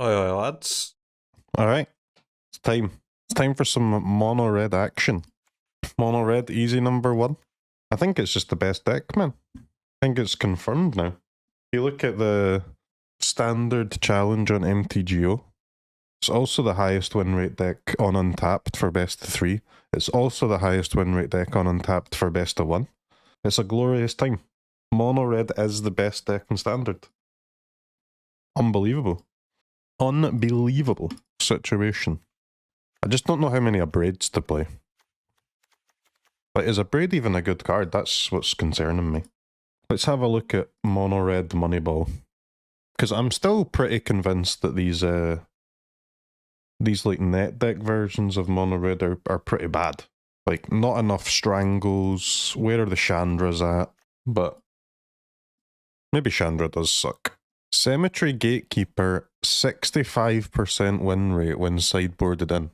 Oi, lads. Alright, it's time. It's time for some mono red action. Mono red, easy number one. I think it's just the best deck, man. I think it's confirmed now. You look at the standard challenge on MTGO. It's also the highest win rate deck on Untapped for best of 3. It's also the highest win rate deck on Untapped for best of 1. It's a glorious time. Mono red is the best deck in standard. Unbelievable. Unbelievable situation. I just don't know how many Abrades to play. Like, is Abrade even a good card? That's what's concerning me. Let's have a look at mono red Moneyball. Because I'm still pretty convinced that these like net deck versions of mono red are pretty bad. Like, not enough Strangles. Where are the Chandras at? But maybe Chandra does suck. Cemetery Gatekeeper, 65% win rate when sideboarded in.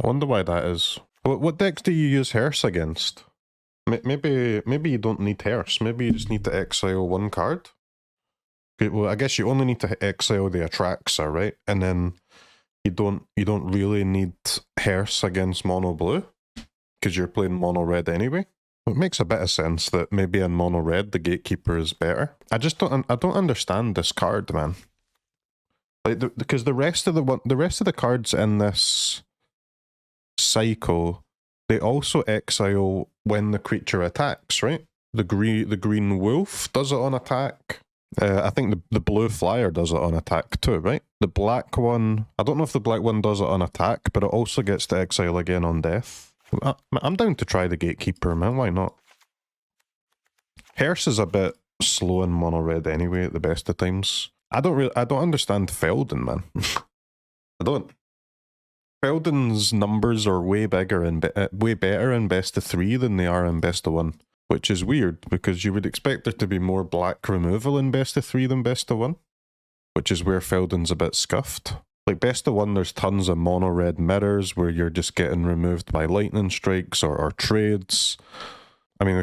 I wonder why that is. What decks do you use Hearse against? Maybe you don't need Hearse. Maybe you just need to exile one card. Okay, well, I guess you only need to exile the Atraxa, right? And then you don't really need Hearse against mono blue because you're playing mono red anyway. It makes a bit of sense that maybe in mono red the Gatekeeper is better. I don't understand this card, man. Like because the rest of the cards in this cycle, they also exile when the creature attacks, right? The green wolf does it on attack. I think the blue flyer does it on attack too, right? The black one, I don't know if the black one does it on attack, but it also gets to exile again on death. I'm down to try the Gatekeeper, man. Why not? Hearse is a bit slow in mono red anyway at the best of times. I don't understand Feldon, man. I don't. Feldon's numbers are way bigger and way better in best of 3 than they are in best of 1, which is weird because you would expect there to be more black removal in best of 3 than best of 1, which is where Feldon's a bit scuffed. Like best of 1, there's tons of mono red mirrors where you're just getting removed by lightning strikes or trades. I mean, the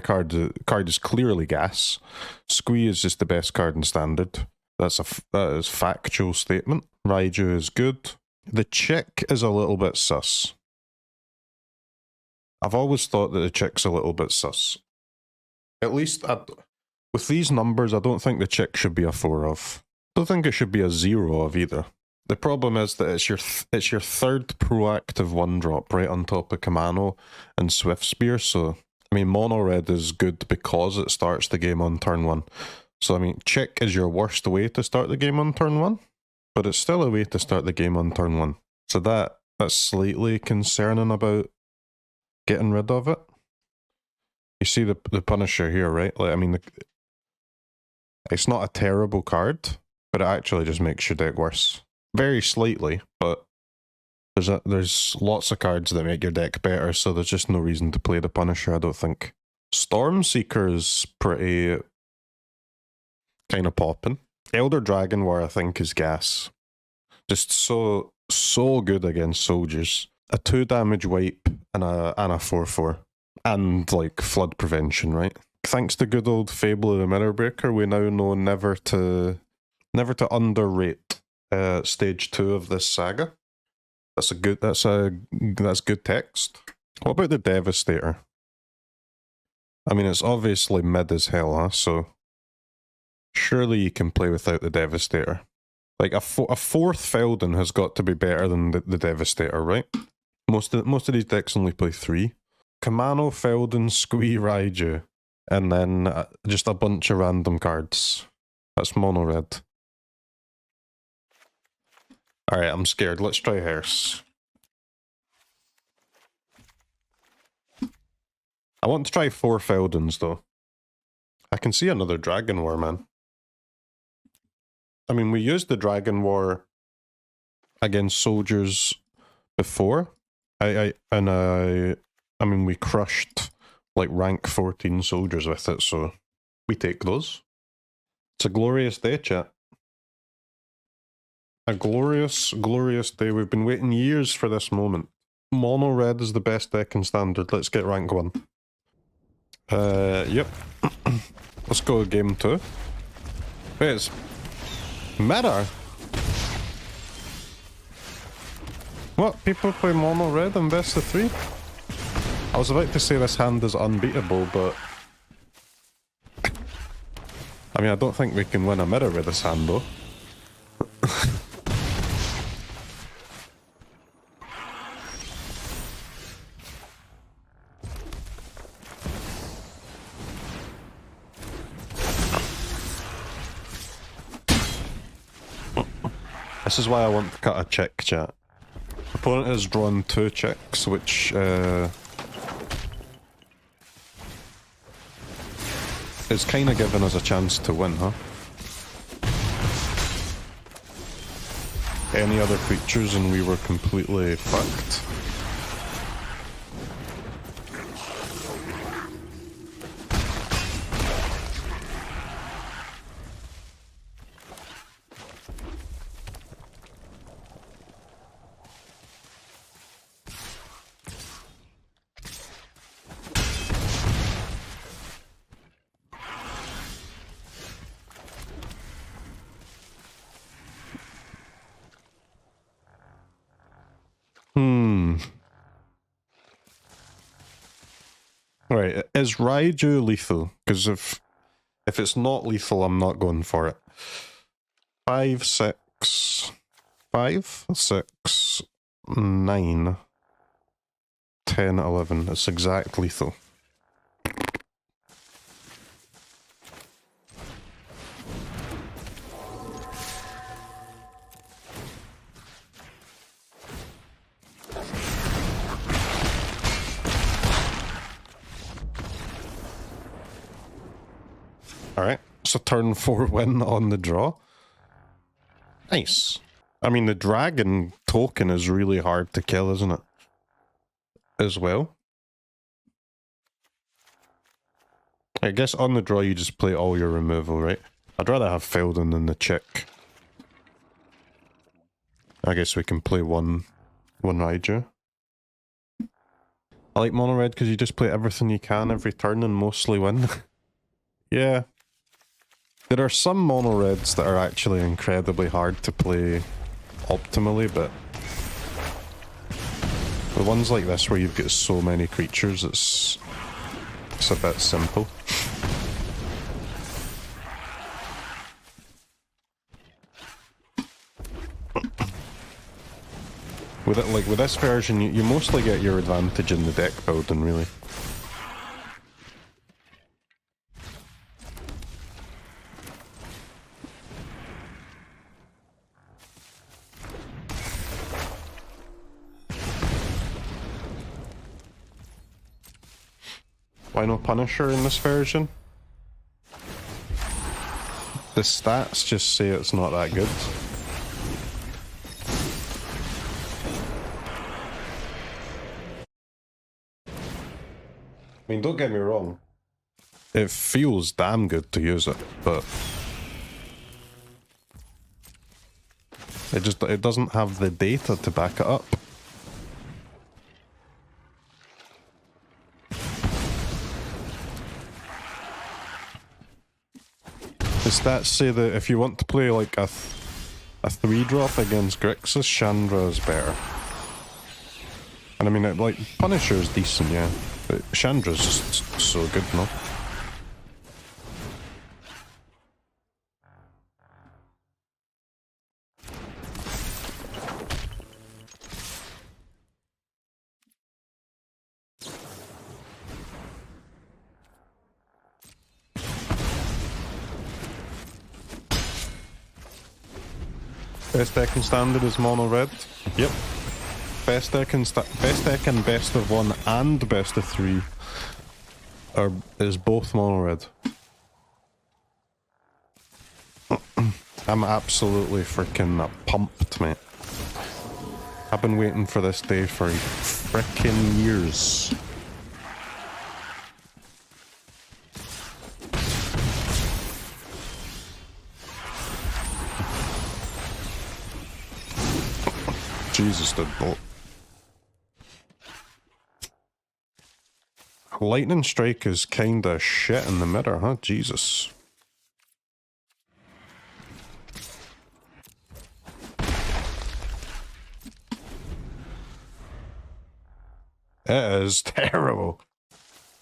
card is clearly gas. Squee is just the best card in standard. That is factual statement. Raiju is good. The chick is a little bit sus. I've always thought that the chick's a little bit sus. At least with these numbers, I don't think the chick should be a 4 of. I don't think it should be a 0 of either. The problem is that it's your third proactive 1-drop right on top of Kumano and Swiftspear, so I mean mono red is good because it starts the game on turn 1. So I mean chick is your worst way to start the game on turn 1, but it's still a way to start the game on turn 1. So that's slightly concerning about getting rid of it. You see the Punisher here, right? Like I mean it's not a terrible card, but it actually just makes your deck worse. Very slightly, but there's lots of cards that make your deck better, so there's just no reason to play the Punisher, I don't think. Stormseeker is pretty kind of popping. Elder Dragon War, I think, is gas. Just so good against soldiers. A 2 damage wipe and a 4/4. And like flood prevention, right? Thanks to good old Fable of the Mirror Breaker, we now know never to underrate stage 2 of this saga. That's good text. What about the Devastator? I mean, it's obviously mid as hell, huh? So surely you can play without the Devastator. Like a 4th Feldon has got to be better than the Devastator, right? Most of these decks only play 3. Kumano, Feldon, Squee, Raiju, and then just a bunch of random cards. That's mono red. Alright, I'm scared. Let's try Hearse. I want to try 4 Feldons, though. I can see another Dragon War, man. I mean, we used the Dragon War against soldiers before. I mean, we crushed, like, rank 14 soldiers with it, so we take those. It's a glorious day, chat. A glorious, glorious day. We've been waiting years for this moment. Mono red is the best deck in standard. Let's get rank 1. Yep. Let's go game 2. Wait, it's Meta. What? People play mono red and best of 3? I was about to say this hand is unbeatable, but... I mean, I don't think we can win a mirror with this hand, though. This is why I want to cut a check, chat. Opponent has drawn 2 checks, which is kind of giving us a chance to win, huh? Any other creatures and we were completely fucked. Right, is Raiju lethal? Because if it's not lethal, I'm not going for it. 5, 6, 5, 6, 9, 10, 11. It's exact lethal. Alright, so turn 4 win on the draw. Nice. I mean, the dragon token is really hard to kill, isn't it? As well. I guess on the draw you just play all your removal, right? I'd rather have Feldon than the chick. I guess we can play one Raiju. I like mono red because you just play everything you can every turn and mostly win. Yeah. There are some mono reds that are actually incredibly hard to play optimally, but the ones like this where you've got so many creatures, it's a bit simple. With it, like with this version, you mostly get your advantage in the deck building, really. Why no Punisher in this version? The stats just say it's not that good. I mean, don't get me wrong. It feels damn good to use it, but it doesn't have the data to back it up. The stats say that if you want to play like a 3-drop against Grixis, Chandra is better. And I mean, like, Punisher is decent, yeah. But Chandra's just so good, no? Best deck in standard is mono red. Yep. Best deck in best of 1 and best of 3 is both mono red. I'm absolutely freaking pumped, mate. I've been waiting for this day for freaking years. Jesus, the lightning strike is kinda shit in the mirror, huh? Jesus. It is terrible.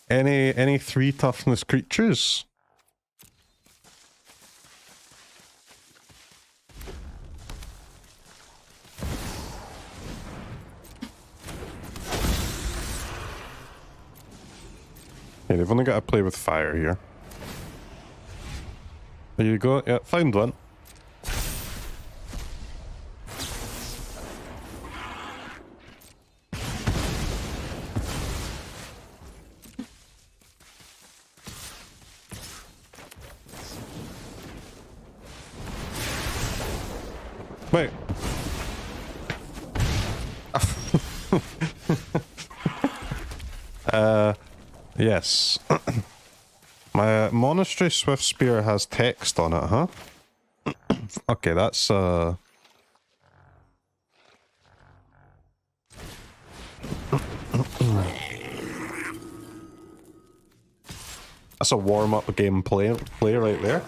Any 3 toughness creatures? Yeah, they've only got to play with fire here. There you go. Yeah, found one. Wait. Yes. My Monastery Swiftspear has text on it, huh? Okay, that's that's a warm-up game play right there.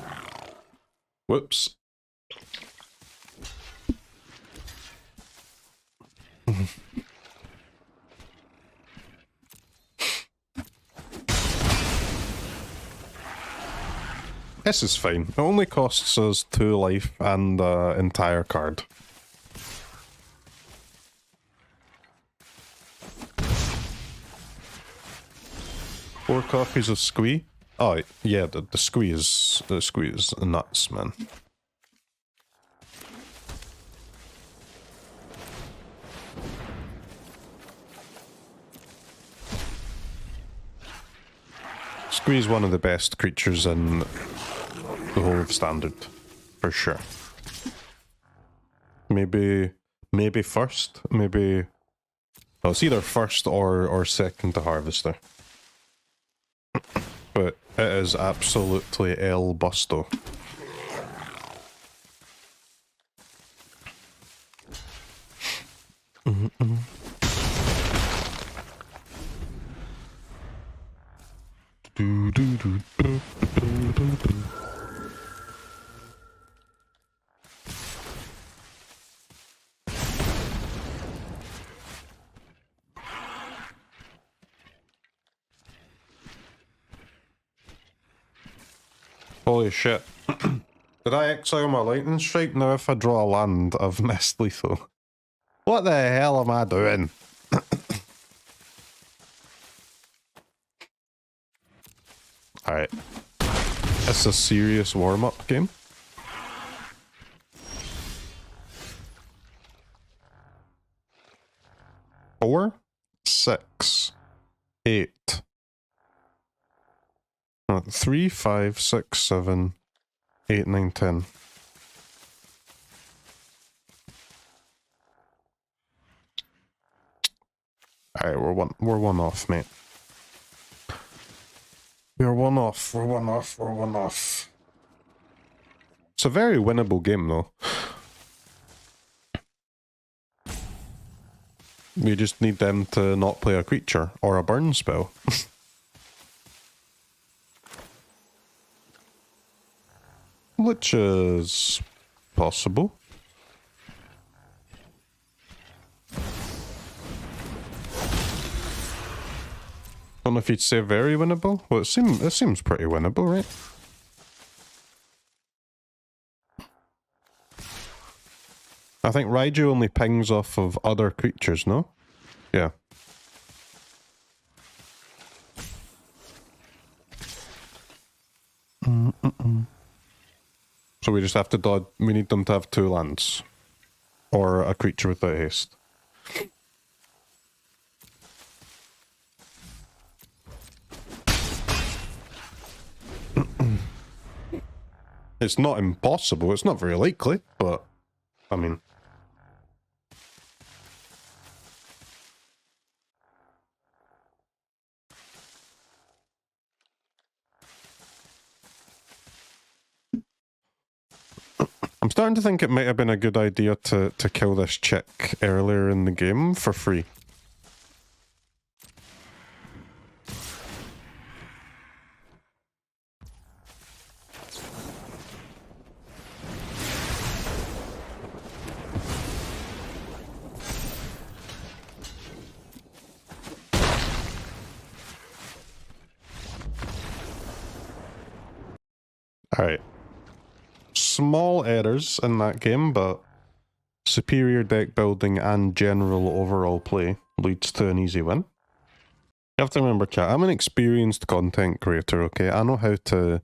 Whoops. This is fine. It only costs us 2 life and entire card. Four copies of Squee. Oh yeah, the Squee is nuts, man. Squee is one of the best creatures in the whole of Standard, for sure. Maybe first, maybe... Oh, it's either first or second to Harvester. But it is absolutely El Busto. Holy shit. Did I exile my lightning strike? Now if I draw a land, I've missed lethal. What the hell am I doing? Alright. It's a serious warm-up game. Four, 6, 8. 3, 5, 6, 7, 8, 9, 10. Alright, we're one off, mate. We're one off. It's a very winnable game, though. We just need them to not play a creature or a burn spell. Which is possible. Don't know if you'd say very winnable. Well, it seems pretty winnable, right? I think Raiju only pings off of other creatures, no? Yeah. So we just have to dodge. We need them to have 2 lands. Or a creature without haste. It's not impossible, it's not very likely, but I mean... I'm starting to think it might have been a good idea to kill this chick earlier in the game for free. Alright. Small errors in that game, but superior deck building and general overall play leads to an easy win. You have to remember, chat, I'm an experienced content creator, okay? I know how to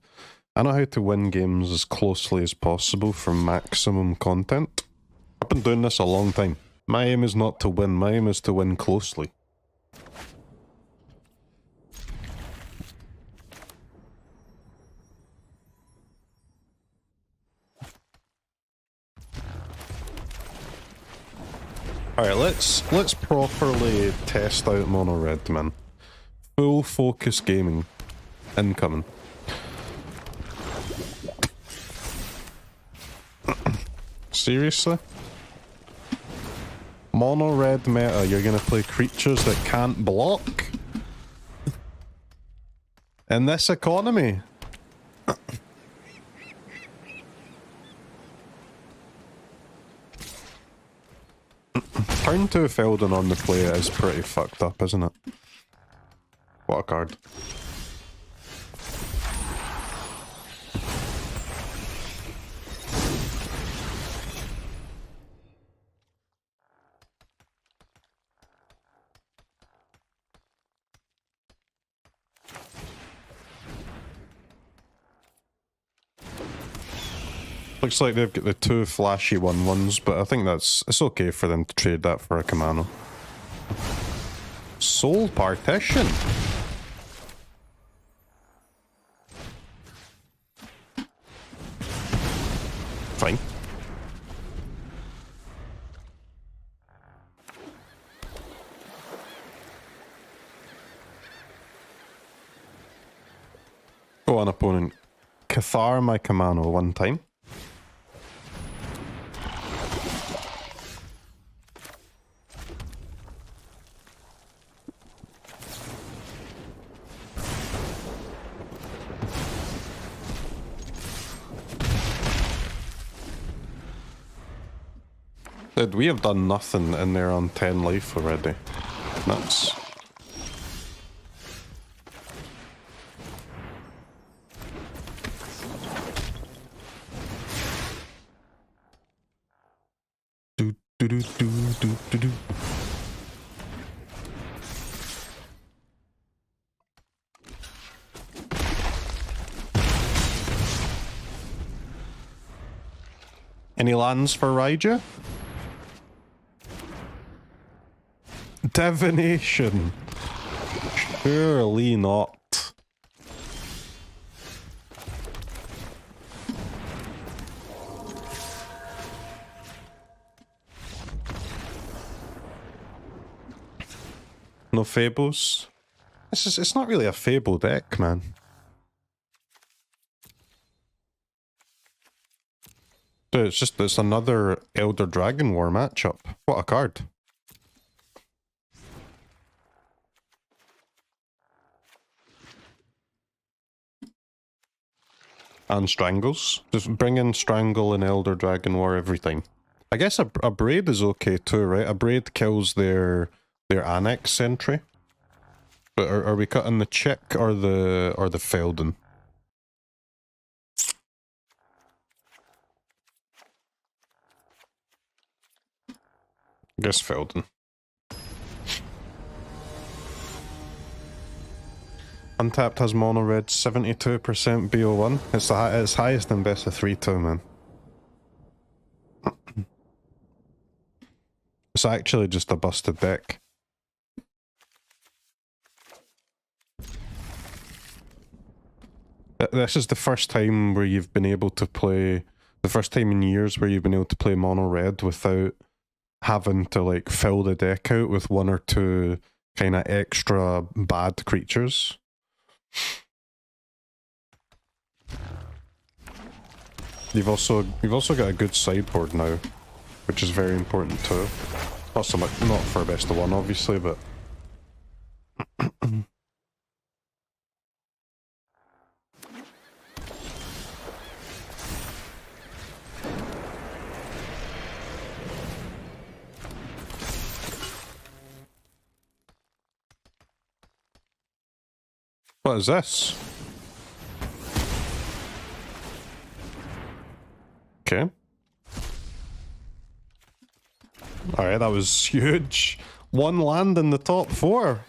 win games as closely as possible for maximum content. I've been doing this a long time. My aim is not to win, my aim is to win closely. Alright, let's properly test out Mono Red, man. Full focus gaming. Incoming. Seriously? Mono Red meta, you're gonna play creatures that can't block? In this economy? Turn 2 Feldon on the play is pretty fucked up, isn't it? What a card. Looks like they've got the 2 flashy 1/1s, but I think it's okay for them to trade that for a Kumano. Soul Partition? Fine. Go on, opponent. Cathar my Kumano 1 time. Dude, we have done nothing in there on 10 life already. Nuts. Do do do do do do do. Any lands for Raiju? Divination. Surely not. No Fables? It's not really a Fable deck, man. Dude, it's another Elder Dragon War matchup. What a card. And Strangles. Just bring in Strangle and Elder Dragon War every time. I guess Abrade is okay too, right? Abrade kills their Annex Sentry. But are we cutting the Chick or the Feldon? I guess Feldon. Untapped has Mono Red 72% BO1. It's highest in best of 3 too, man. It's actually just a busted deck. This is the first time where you've been able to play, the first time in years where you've been able to play Mono Red without having to like fill the deck out with 1 or 2 kind of extra bad creatures. You've also got a good sideboard now, which is very important too. Not so much, not for best of 1 obviously, but what is this? Okay. Alright, that was huge. One land in the top 4.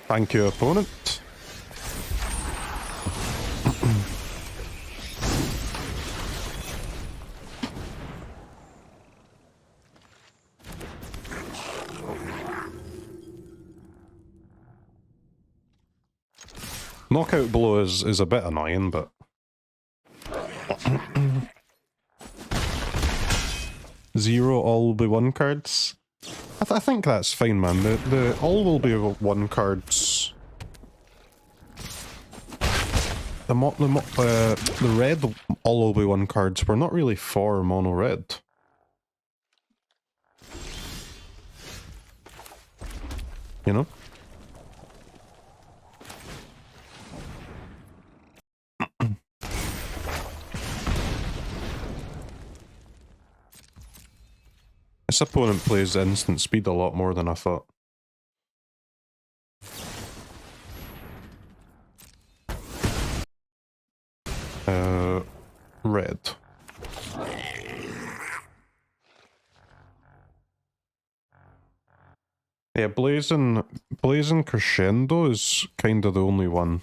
Thank you, opponent. Knockout blow is a bit annoying, but... Zero all will be 1 cards. I think that's fine, man. The all will be 1 cards. The red all will be 1 cards. We're not really for mono red. You know? This opponent plays instant speed a lot more than I thought. Red. Yeah, Blazing Crescendo is kind of the only one.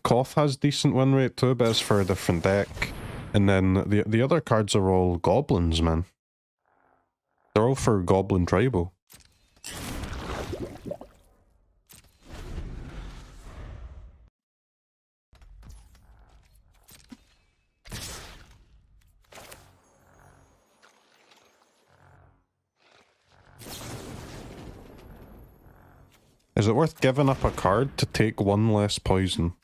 Koth has decent win rate too, but it's for a different deck. And then the other cards are all goblins, man. They're all for Goblin Tribal. Is it worth giving up a card to take 1 less poison?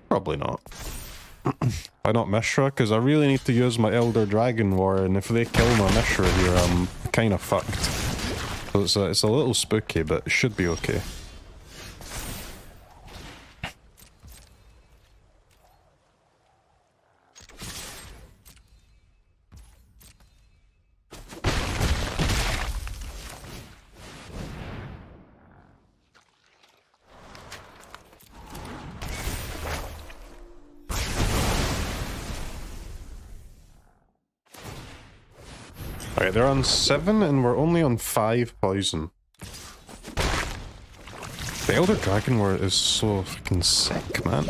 Probably not. Why not Mishra? Because I really need to use my Elder Dragon War, and if they kill my Mishra here, I'm kind of fucked. So it's a little spooky, but it should be okay. Alright, they're on 7 and we're only on 5 poison. The Elder Dragon War is so fucking sick, man.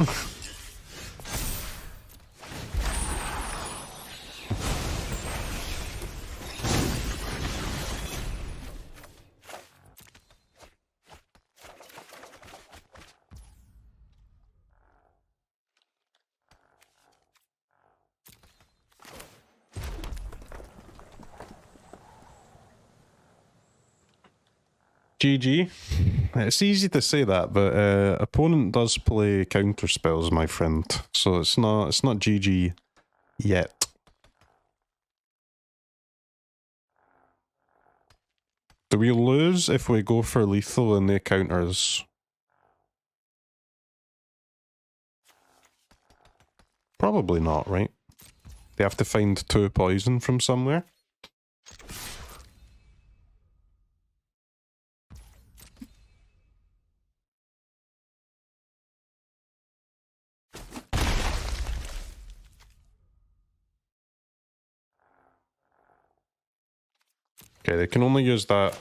GG. It's easy to say that, but opponent does play counter spells, my friend. So it's not GG yet. Do we lose if we go for lethal and they counters? Probably not, right? They have to find 2 poison from somewhere. Okay, they can only use that.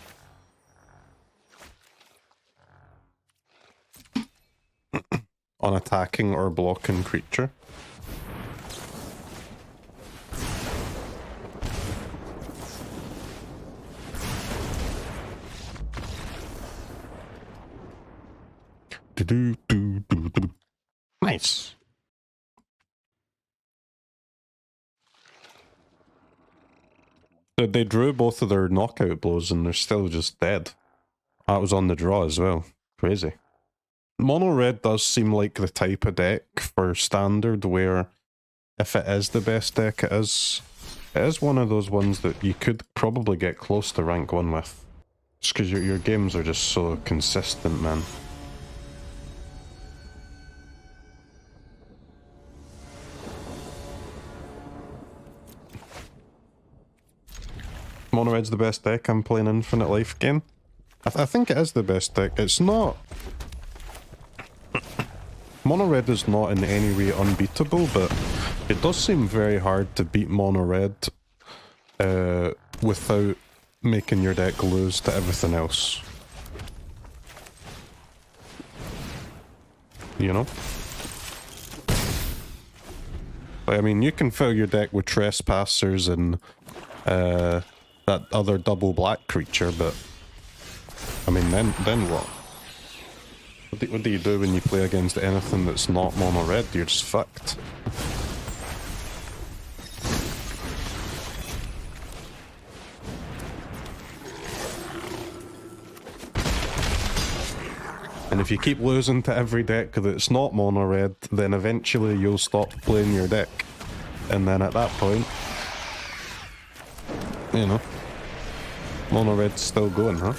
On attacking or blocking creature. Nice. They drew both of their knockout blows and they're still just dead. That was on the draw as well. Crazy. Mono red does seem like the type of deck for standard where if it is the best deck it is one of those ones that you could probably get close to rank 1 with. Just because your games are just so consistent, man. Mono Red's the best deck. I'm playing Infinite Life Gain. I think it is the best deck. It's not... Mono Red is not in any way unbeatable, but it does seem very hard to beat Mono Red without making your deck lose to everything else. You know? Like, I mean, you can fill your deck with Trespassers and that other double black creature, but I mean, then what? What do you do when you play against anything that's not mono red? You're just fucked. And if you keep losing to every deck that's not mono red, then eventually you'll stop playing your deck. And then at that point, you know, mono red's still going, huh?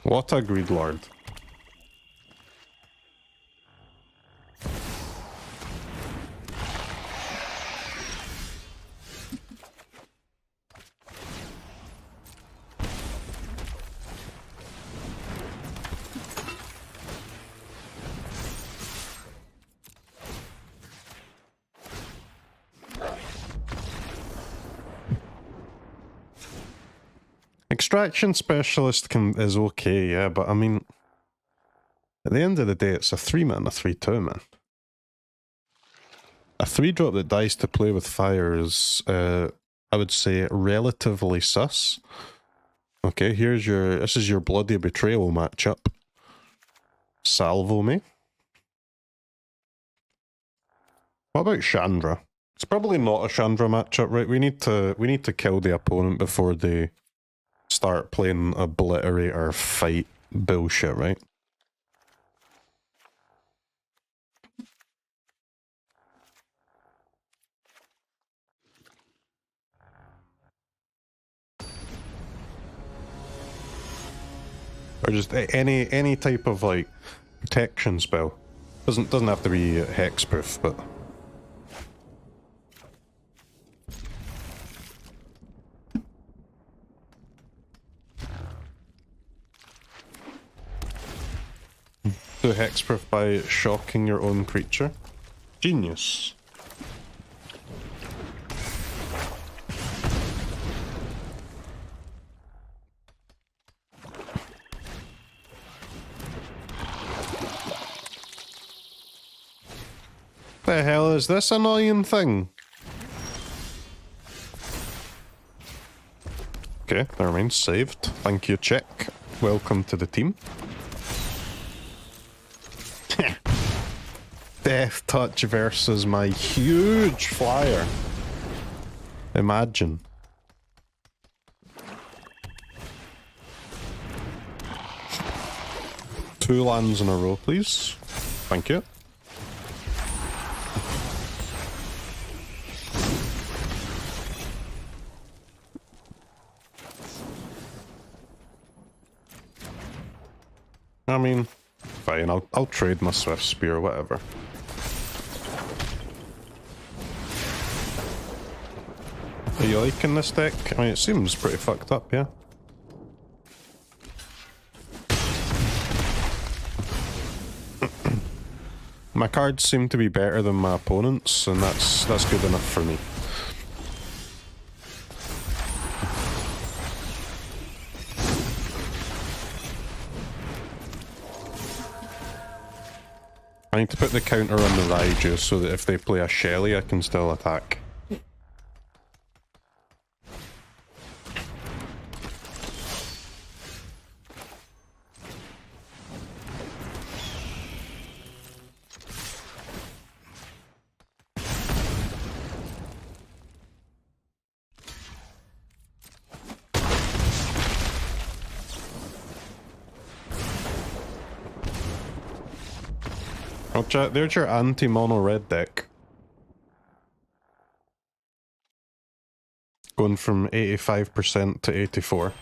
What a greed lord. Extraction Specialist is okay, yeah, but I mean, at the end of the day, it's a 3-man, a 3-2, man. A 3-drop that dies to play with fire is, I would say, relatively sus. Okay, this is your Bloody Betrayal matchup. Salvo me. What about Chandra? It's probably not a Chandra matchup, right? We need to kill the opponent before they start playing obliterate or fight bullshit, right? Or just any type of like protection spell. Doesn't have to be hexproof, but do hexproof by shocking your own creature. Genius. The hell is this annoying thing? Okay, never mind, saved. Thank you, check. Welcome to the team. Death Touch versus my huge flyer. Imagine. Two lands in a row, please. Thank you. I mean, fine, I'll trade my Swiftspear, whatever. Are you liking this deck? I mean, it seems pretty fucked up, yeah? My cards seem to be better than my opponents, and that's good enough for me. I need to put the counter on the Raiju so that if they play a Shelly, I can still attack. Oh, chat, there's your anti-mono red deck. going from 85% to 84.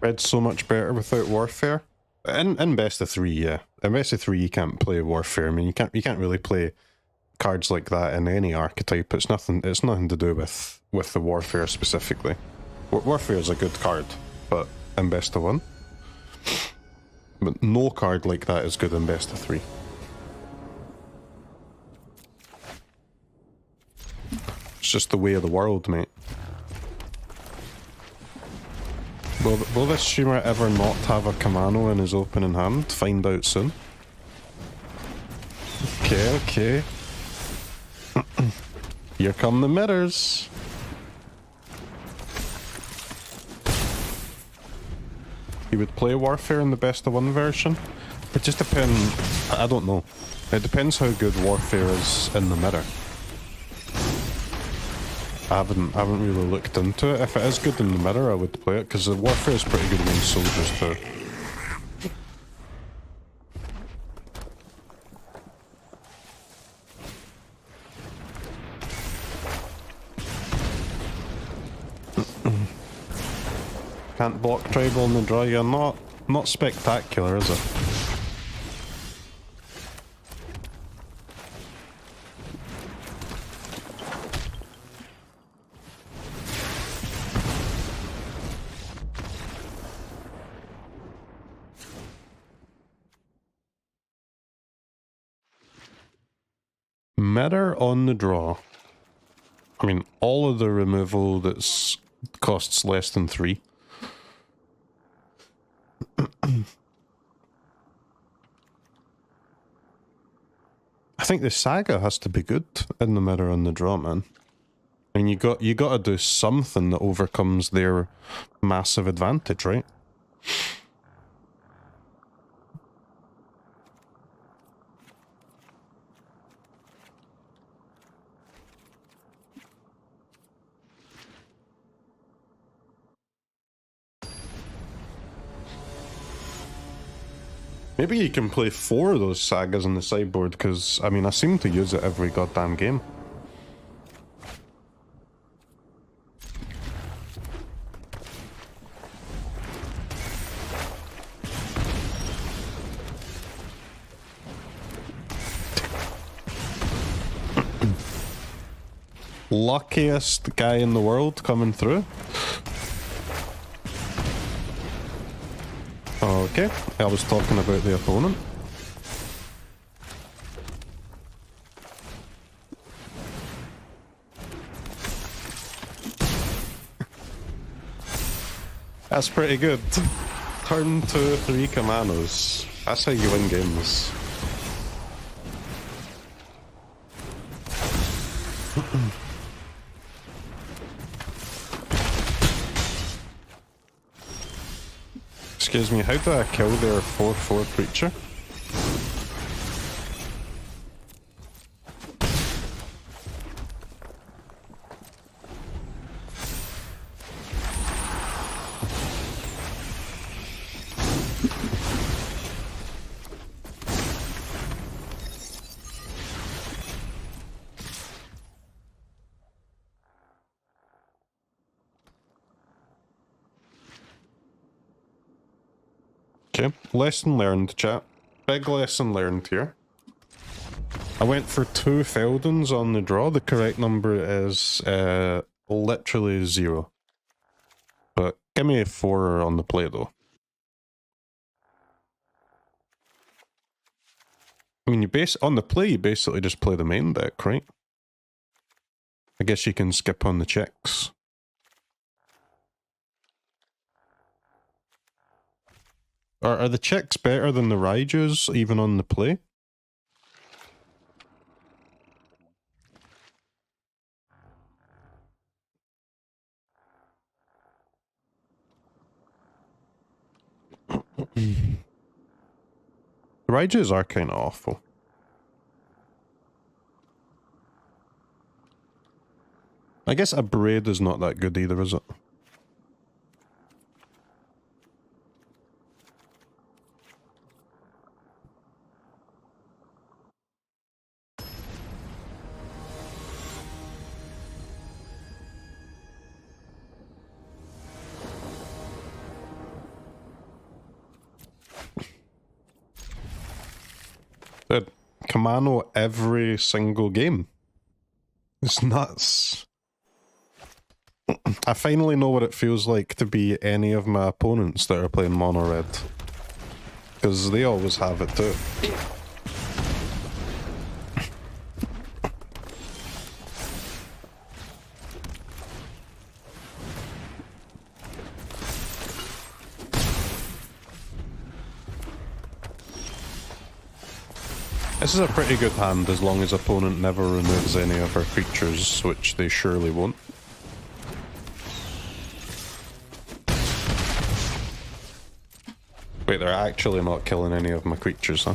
Red's so much better without Warfare. In best of 3, yeah. In best of 3 you can't play Warfare. I mean you can't really play cards like that in any archetype. It's nothing to do with the Warfare specifically. Warfare is a good card, but in best of 1. But no card like that is good in best of 3. It's just the way of the world, mate. Will this streamer ever not have a Kumano in his opening hand? Find out soon. Okay. Here come the mirrors. You would play Warfare in the best of 1 version? It just depends. I don't know. It depends how good Warfare is in the mirror. I haven't really looked into it. If it is good in the mirror, I would play it, because the Warfare is pretty good against soldiers too. Can't block tribal in the draw. You're not spectacular, is it? Mirror on the draw. I mean, all of the removal that's costs less than 3. I think the Saga has to be good in the mirror on the draw, man. I mean, you got to do something that overcomes their massive advantage, right? Maybe you can play 4 of those Sagas on the sideboard, because, I mean, I seem to use it every goddamn game. Luckiest guy in the world coming through. Okay, I was talking about the opponent. That's pretty good. Turn 2, 3 Kumanos. That's how you win games. Excuse me, how do I kill their 4/4 creature? Okay, lesson learned, chat. Big lesson learned here. I went for 2 Feldons on the draw. The correct number is literally 0. But give me a 4 on the play though. I mean, on the play you basically just play the main deck, right? I guess you can skip on the checks. Are the checks better than the Raijus, even on the play? The Raijus are kind of awful. I guess Abrade is not that good either, is it? Dude, Kumano every single game. It's nuts. I finally know what it feels like to be any of my opponents that are playing mono red. Because they always have it too. This is a pretty good hand as long as opponent never removes any of our creatures, which they surely won't. Wait, they're actually not killing any of my creatures, huh?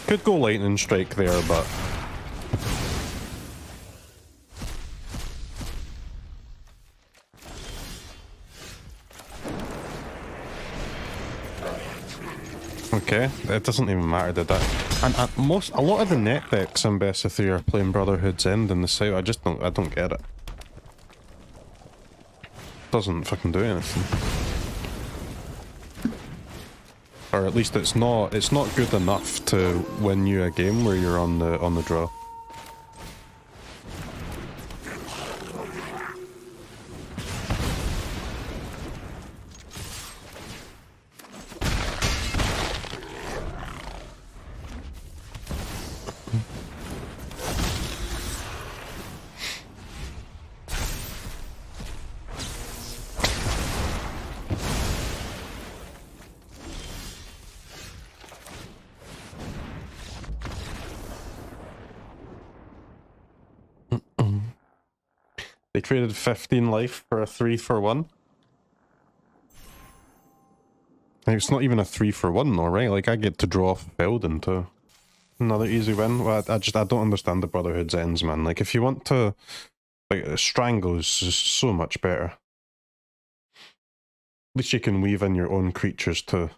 Could go lightning strike there, but... Okay, it doesn't even matter, did that? And a lot of the net decks in Best of 3 are playing Brotherhood's End in the site. I don't get it. Doesn't fucking do anything. Or at least it's not good enough to win you a game where you're on the draw. They traded 15 life for a 3-for-1. It's not even a 3-for-1 though, right? Like, I get to draw off Feldon too. Another easy win. Well, I don't understand the Brotherhood's Ends, man. Like, if you want to... Like, Strangle is just so much better. At least you can weave in your own creatures too.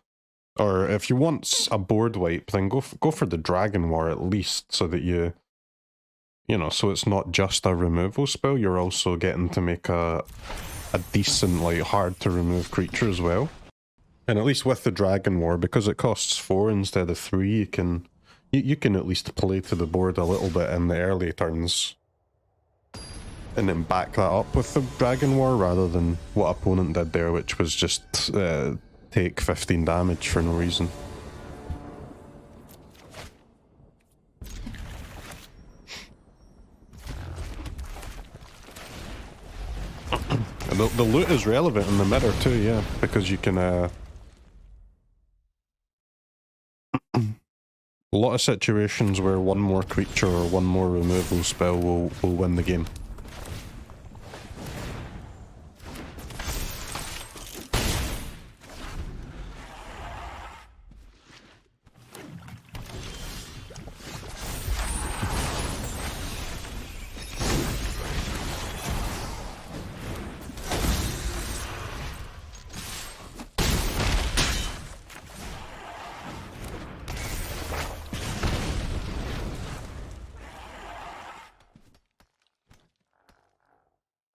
Or if you want a board wipe, then go for the Dragon War at least, so that you know, so it's not just a removal spell, you're also getting to make a decent, like, hard to remove creature as well. And at least with the Dragon War, because it costs 4 instead of 3, you can at least play to the board a little bit in the early turns. And then back that up with the Dragon War, rather than what opponent did there, which was just take 15 damage for no reason. The loot is relevant in the mirror too, yeah, because you can a lot of situations where one more creature or one more removal spell will win the game.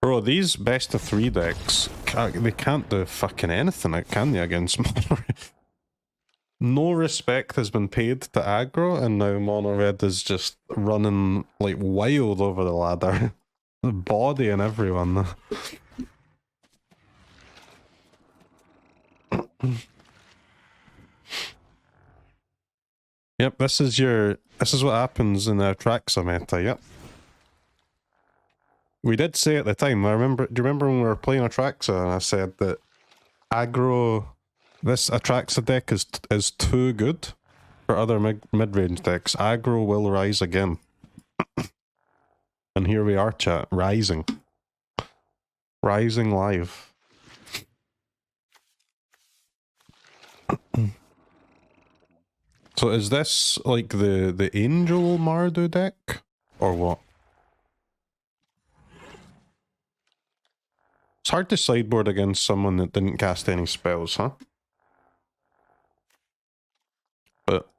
Bro, these best of 3 decks, they can't do fucking anything, can they, against Mono Red? No respect has been paid to aggro, and now Mono Red is just running like wild over the ladder. The body and everyone. Yep, this is what happens in the Phyrexia meta, yep. We did say at the time, do you remember when we were playing Phyrexia and I said that aggro, this Phyrexia deck is too good for other mid-range decks. Aggro will rise again. And here we are, chat, rising. Rising live. So is this like the Angel Mardu deck? Or what? It's hard to sideboard against someone that didn't cast any spells, huh? But...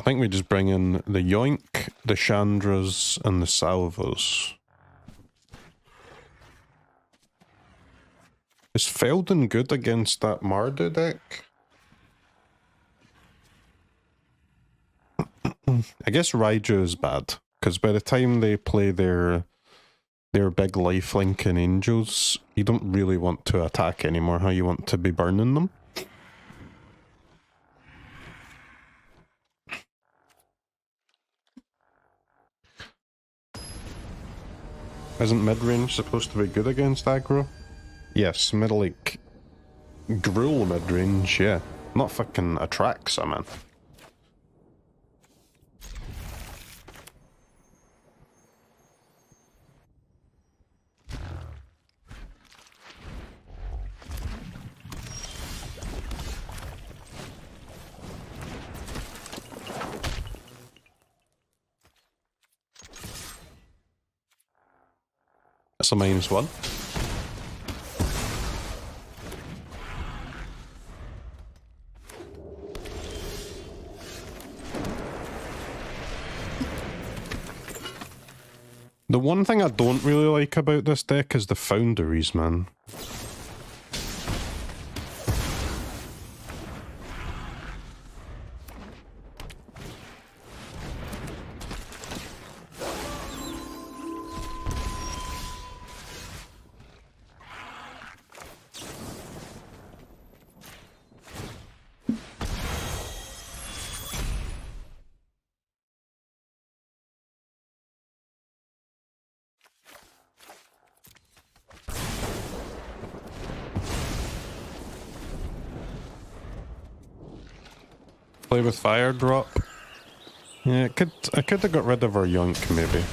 I think we just bring in the Yoink, the Chandras, and the Salvos. Is Feldon good against that Mardu deck? I guess Raiju is bad, because by the time they play their big lifelink and angels, you don't really want to attack anymore, how you want to be burning them. Isn't mid-range supposed to be good against aggro? Yes, like Gruul mid-range, yeah. Not fucking Atraxa, man. That's a -1. The one thing I don't really like about this deck is the Foundries, man. Play with fire drop. Yeah, I could have got rid of our Yoink maybe.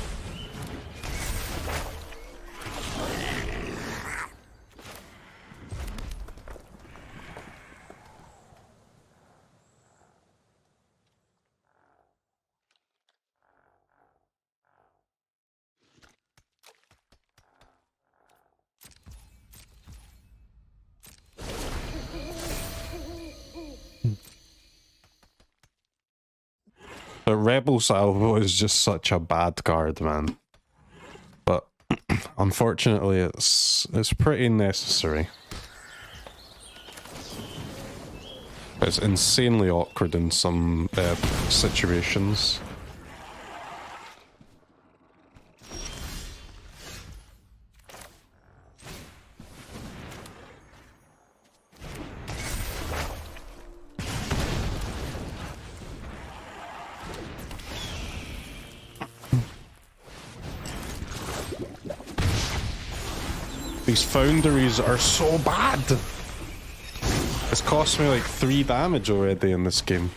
The Rebel Salvo is just such a bad card, man. But unfortunately, it's pretty necessary. It's insanely awkward in some situations. These Foundries are so bad! It's cost me like 3 damage already in this game.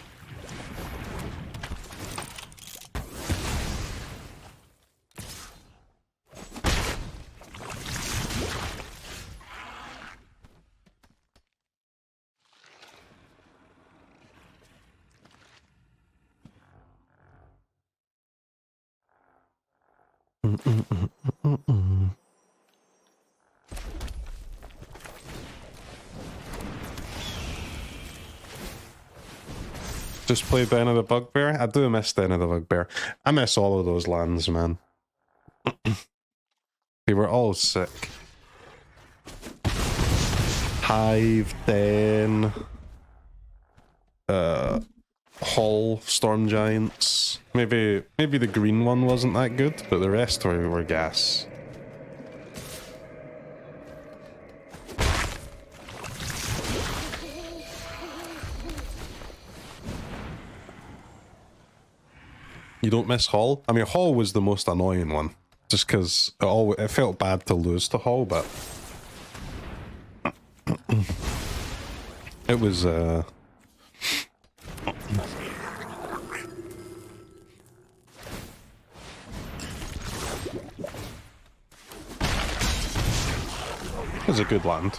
Just play Den of the Bugbear? I do miss Den of the Bugbear. I miss all of those lands, man. They were all sick. Hive, Den, Hull, Storm Giants. Maybe the green one wasn't that good, but the rest were gas. You don't miss Hull? I mean, Hull was the most annoying one. Just because it felt bad to lose to Hull, but... it was, It was a good land.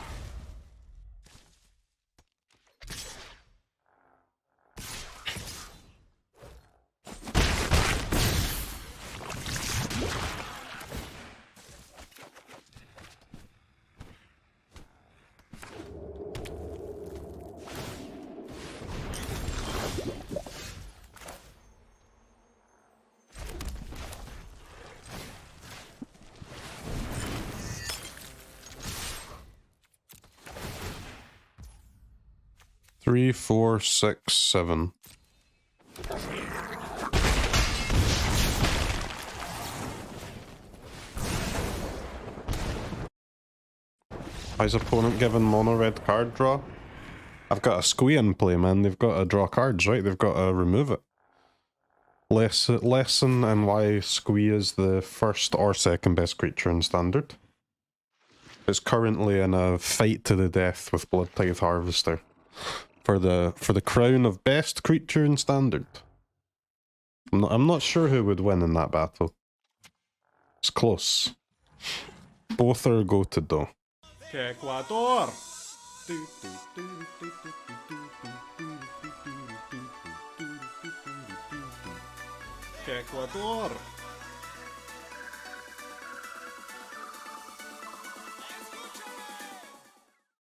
3, 4, 6, 7. How's opponent given mono red card draw? I've got a Squee in play, man. They've got to draw cards, right? They've got to remove it. Lesson and why Squee is the first or second best creature in Standard. It's currently in a fight to the death with Bloodthirsty Harvester for the crown of best creature in Standard. I'm not sure who would win in that battle. It's close. Both are goated though. Ecuador. Ecuador.